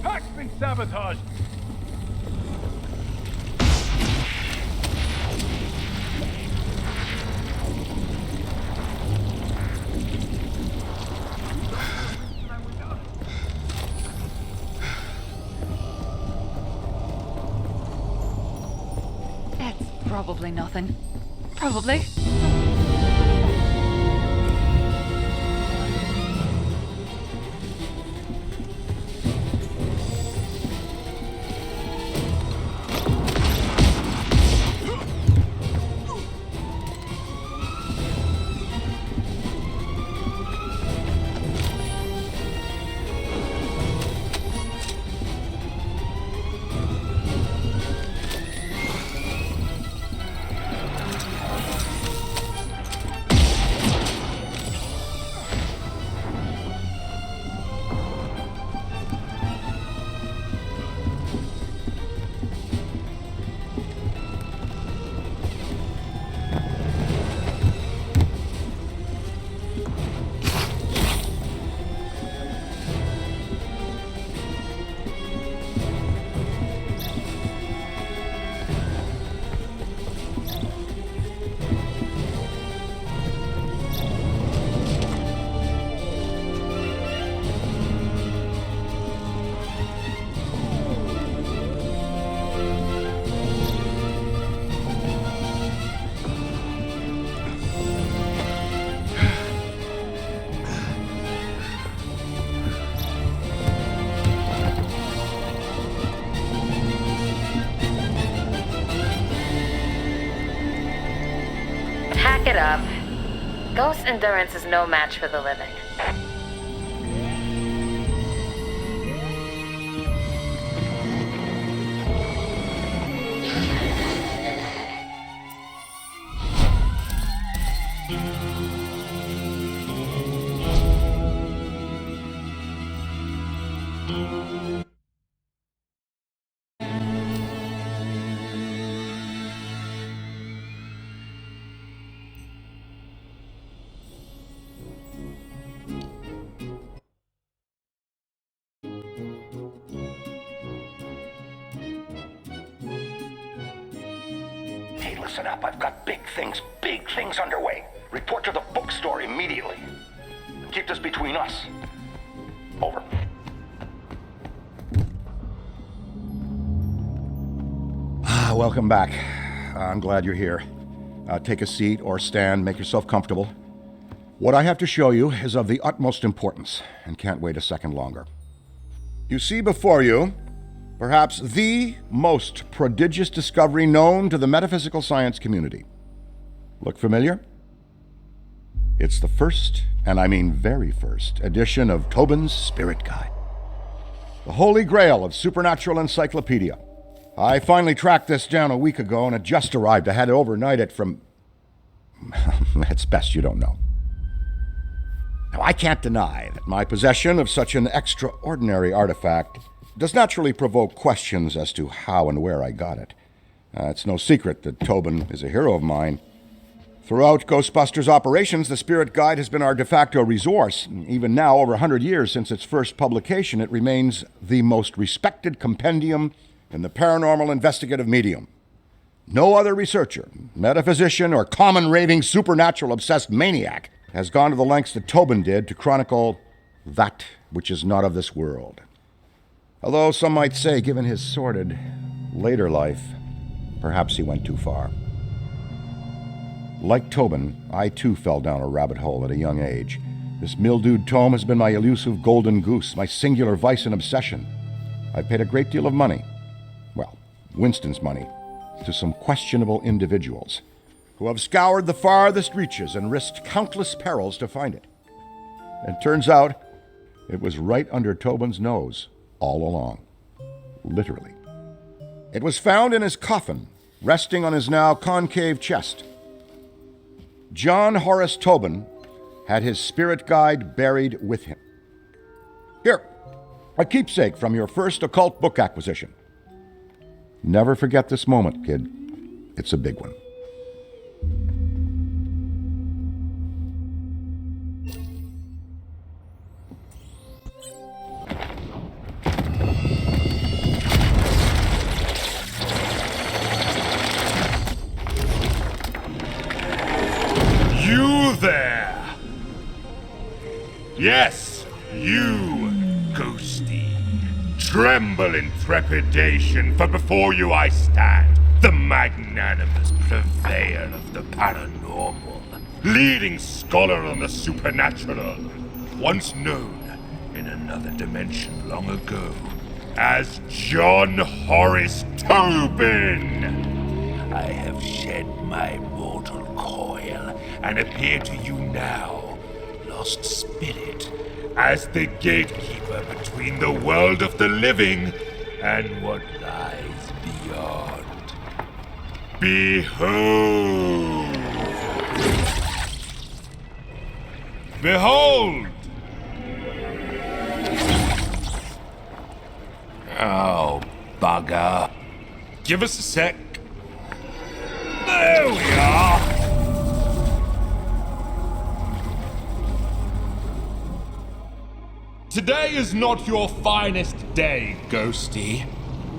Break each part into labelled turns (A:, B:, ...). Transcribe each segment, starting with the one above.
A: Hack's been sabotaged.
B: That's probably nothing. Probably.
C: Pack it up. Ghost endurance is no match for the living.
D: Hey, listen up. I've got big things underway. Report to the bookstore immediately. Keep this between us. Over.
E: Welcome back. I'm glad you're here. Take a seat or stand, make yourself comfortable. What I have to show you is of the utmost importance and can't wait a second longer. You see before you perhaps the most prodigious discovery known to the metaphysical science community. Look familiar? It's the first, and I mean very first, edition of Tobin's Spirit Guide. The holy grail of supernatural encyclopedia. I finally tracked this down a week ago and it just arrived. I had to overnight it from... It's best you don't know. Now, I can't deny that my possession of such an extraordinary artifact does naturally provoke questions as to how and where I got it. It's no secret that Tobin is a hero of mine. Throughout Ghostbusters operations, the Spirit Guide has been our de facto resource. Even now, over 100 years since its first publication, it remains the most respected compendium in the paranormal investigative medium. No other researcher, metaphysician, or common raving supernatural-obsessed maniac has gone to the lengths that Tobin did to chronicle that which is not of this world. Although some might say, given his sordid later life, perhaps he went too far. Like Tobin, I too fell down a rabbit hole at a young age. This mildewed tome has been my elusive golden goose, my singular vice and obsession. I've paid a great deal of money, well, Winston's money, to some questionable individuals who have scoured the farthest reaches and risked countless perils to find it. And turns out, it was right under Tobin's nose all along. Literally. It was found in his coffin, resting on his now concave chest. John Horace Tobin had his spirit guide buried with him. Here, A keepsake from your first occult book acquisition. Never forget this moment, kid. It's a big one.
A: You there! Yes, you, Ghosty. Tremble in trepidation, for before you I stand, the magnanimous purveyor of the paranormal, leading scholar on the supernatural, once known in another dimension long ago as John Horace Tobin. I have shed my mortal coil and appear to you now, lost spirit, as the gatekeeper between the world of the living and what lies beyond. Behold! Behold! Oh, bugger. Give us a sec. There we are! Today is not your finest day, Ghosty,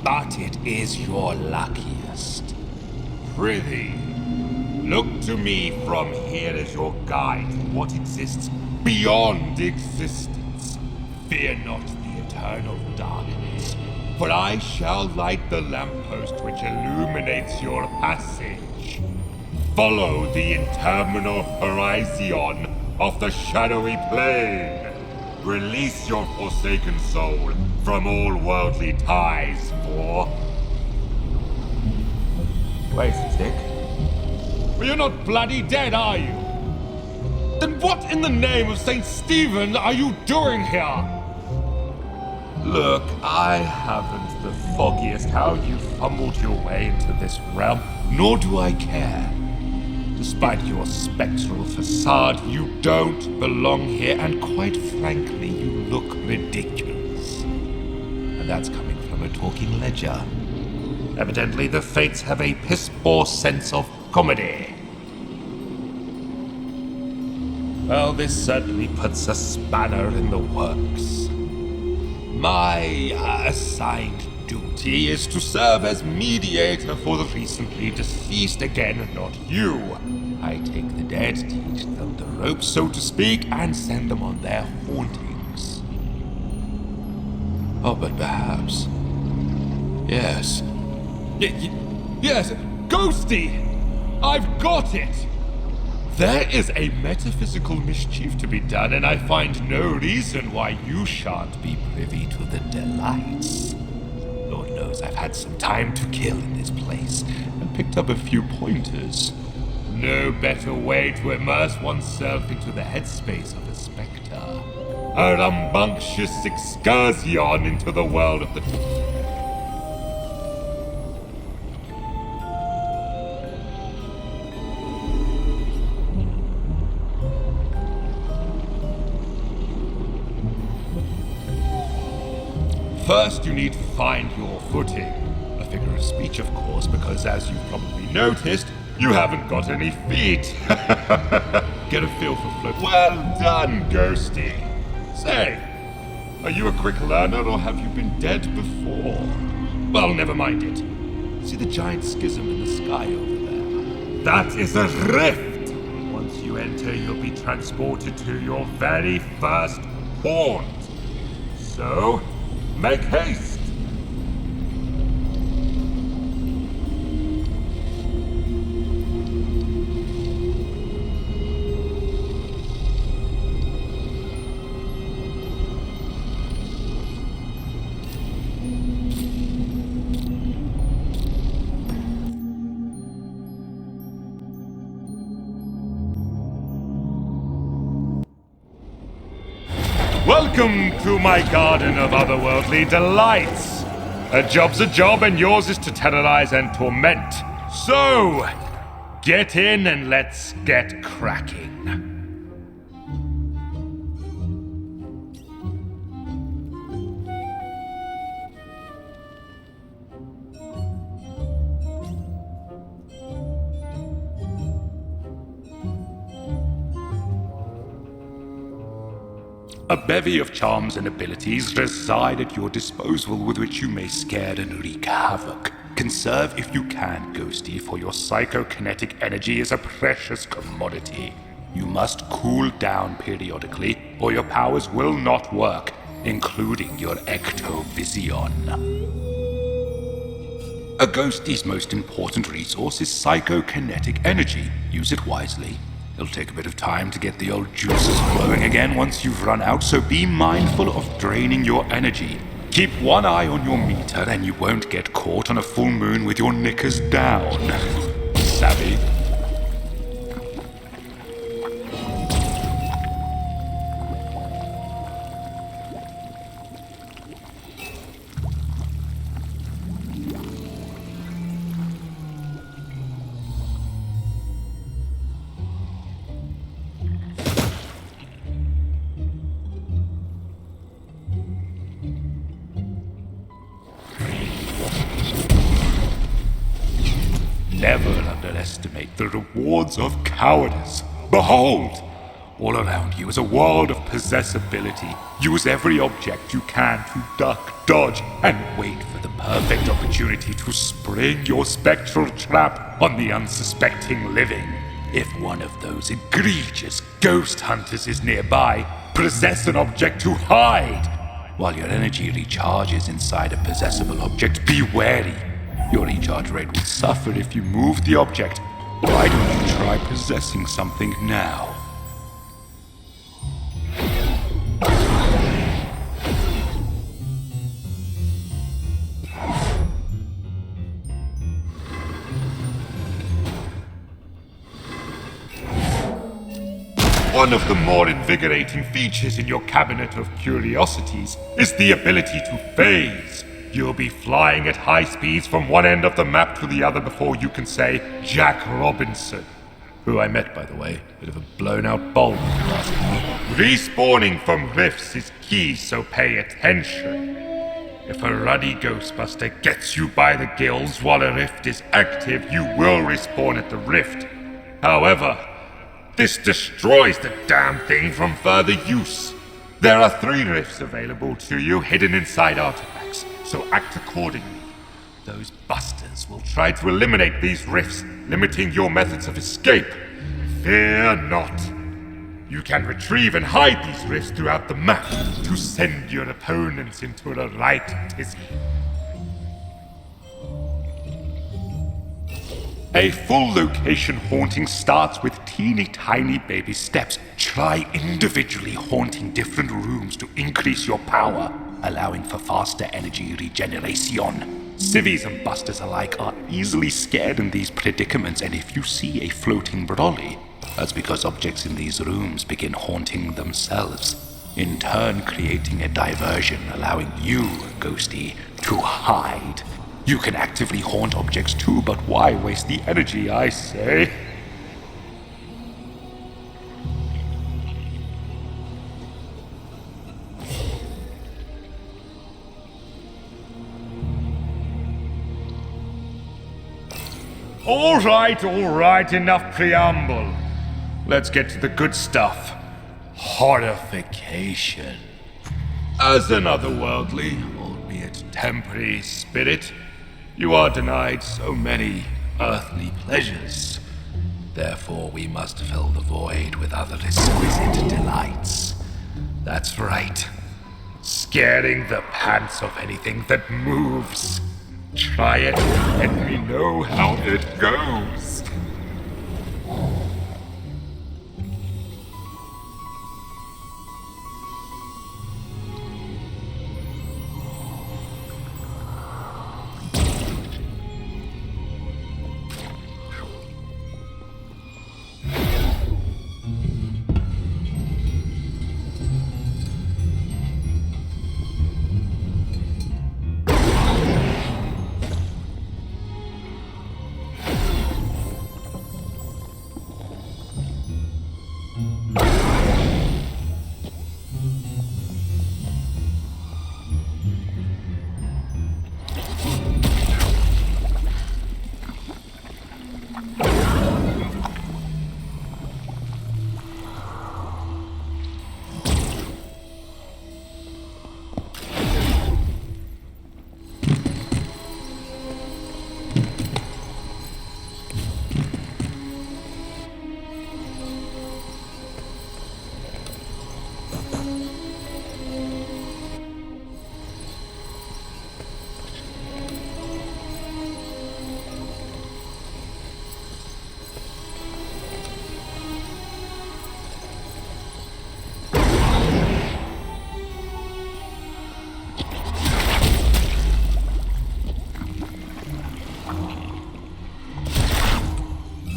A: but it is your luckiest. Prithee, look to me from here as your guide to what exists beyond existence. Fear not the eternal darkness, for I shall light the lamppost which illuminates your passage. Follow the interminable horizon of the shadowy plane. Release your forsaken soul from all worldly ties, for... Wait a tick. Well, you're not bloody dead, are you? Then what in the name of St. Stephen are you doing here? Look, I haven't the foggiest how you fumbled your way into this realm, nor do I care. Despite your spectral facade, you don't belong here, and quite frankly, you look ridiculous. And that's coming from a talking ledger. Evidently, the fates have a piss-poor sense of comedy. Well, this certainly puts a spanner in the works. My assigned duty is to serve as mediator for the recently deceased, again, not you. I take the dead, teach them the ropes, so to speak, and send them on their hauntings. Oh, but perhaps... Yes. Yes, Ghosty! I've got it! There is a metaphysical mischief to be done, and I find no reason why you shan't be privy to the delights. Lord knows I've had some time to kill in this place, and picked up a few pointers. No better way to immerse oneself into the headspace of a spectre. A rambunctious excursion into the world of the... First, you need to find your footing. A figure of speech, of course, because as you've probably noticed, you haven't got any feet. Get a feel for float. Well done, Ghosty. Say, are you a quick learner or have you been dead before? Well, never mind it. See the giant schism in the sky over there? That is a rift! Once you enter, you'll be transported to your very first haunt. So, make haste! Welcome to my garden of otherworldly delights. A job's a job, and yours is to terrorize and torment. So, get in and let's get cracking. A bevy of charms and abilities reside at your disposal with which you may scare and wreak havoc. Conserve if you can, Ghosty, for your psychokinetic energy is a precious commodity. You must cool down periodically, or your powers will not work, including your ectovision. A Ghosty's most important resource is psychokinetic energy. Use it wisely. It'll take a bit of time to get the old juices flowing again once you've run out, so be mindful of draining your energy. Keep one eye on your meter and you won't get caught on a full moon with your knickers down. Savvy? Never underestimate the rewards of cowardice. Behold! All around you is a world of possessibility. Use every object you can to duck, dodge, and wait for the perfect opportunity to spring your spectral trap on the unsuspecting living. If one of those egregious ghost hunters is nearby, possess an object to hide. While your energy recharges inside a possessible object, be wary. Your recharge rate will suffer if you move the object. Why don't you try possessing something now? One of the more invigorating features in your cabinet of curiosities is the ability to phase. You'll be flying at high speeds from one end of the map to the other before you can say Jack Robinson. Who I met, by the way. Bit of a blown-out bulb, if you ask me. Respawning from rifts is key, so pay attention. If a ruddy Ghostbuster gets you by the gills while a rift is active, you will respawn at the rift. However, this destroys the damn thing from further use. There are 3 rifts available to you, hidden inside artifacts, so act accordingly. Those busters will try to eliminate these rifts, limiting your methods of escape. Fear not. You can retrieve and hide these rifts throughout the map to send your opponents into a right tizzy. A full location haunting starts with teeny tiny baby steps. Try individually haunting different rooms to increase your power, allowing for faster energy regeneration. Civvies and busters alike are easily scared in these predicaments, and if you see a floating brolly, that's because objects in these rooms begin haunting themselves, in turn creating a diversion, allowing you, Ghosty, to hide. You can actively haunt objects too, but why waste the energy, I say? All right, enough preamble. Let's get to the good stuff. Horrification. As an otherworldly, albeit temporary spirit, you are denied so many earthly pleasures. Therefore, we must fill the void with other exquisite delights. That's right. Scaring the pants off anything that moves. Try it, and let me know how it goes.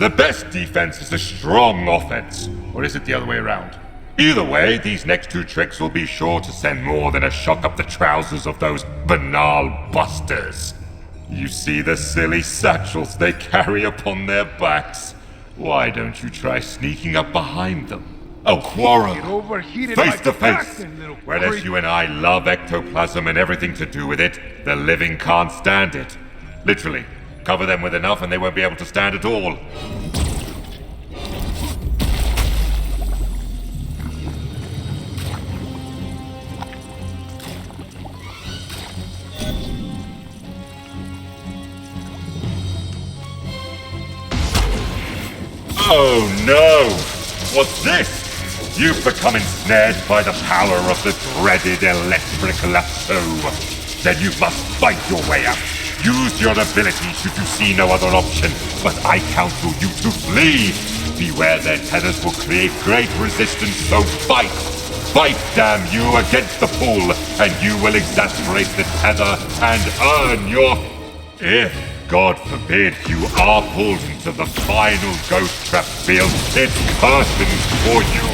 A: The best defense is a strong offense. Or is it the other way around? Either way, these next two tricks will be sure to send more than a shock up the trousers of those banal busters. You see the silly satchels they carry upon their backs? Why don't you try sneaking up behind them? Oh, quarrel!
F: Overheated
A: Face
F: like
A: to face!
F: Jackson, little
A: Whereas
F: creep.
A: you and I love ectoplasm and everything to do with it, the living can't stand it. Literally, cover them with enough and they won't be able to stand at all. Oh no! What's this? You've become ensnared by the power of the dreaded electric lasso. Then you must fight your way out. Use your ability should you see no other option, but I counsel you to flee. Beware their tethers will create great resistance, so fight! Fight, damn you, against the pull, and you will exasperate the tether and earn your... If, God forbid, you are pulled into the final ghost trap field, it's curtains for you.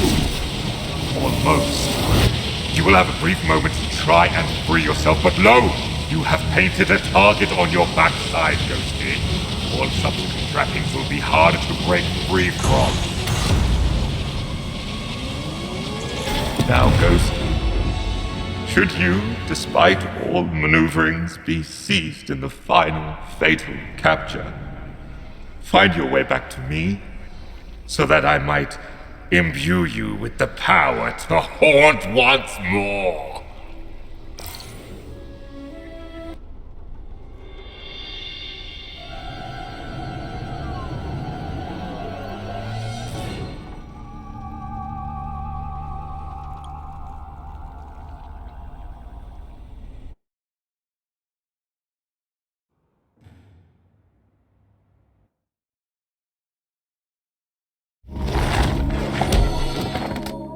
A: Almost. You will have a brief moment to try and free yourself, but lo! You have painted a target on your backside, Ghosty. All subsequent trappings will be harder to break free from. Now, Ghost, should you, despite all maneuverings, be seized in the final fatal capture, find your way back to me, so that I might imbue you with the power to haunt once more.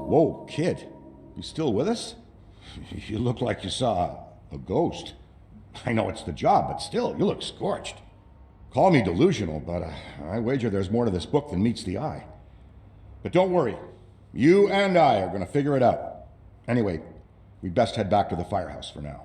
E: Whoa, kid. You still with us? You look like you saw a ghost. I know it's the job, but still, you look scorched. Call me delusional, but I wager there's more to this book than meets the eye. But don't worry. You and I are going to figure it out. Anyway, we'd best head back to the firehouse for now.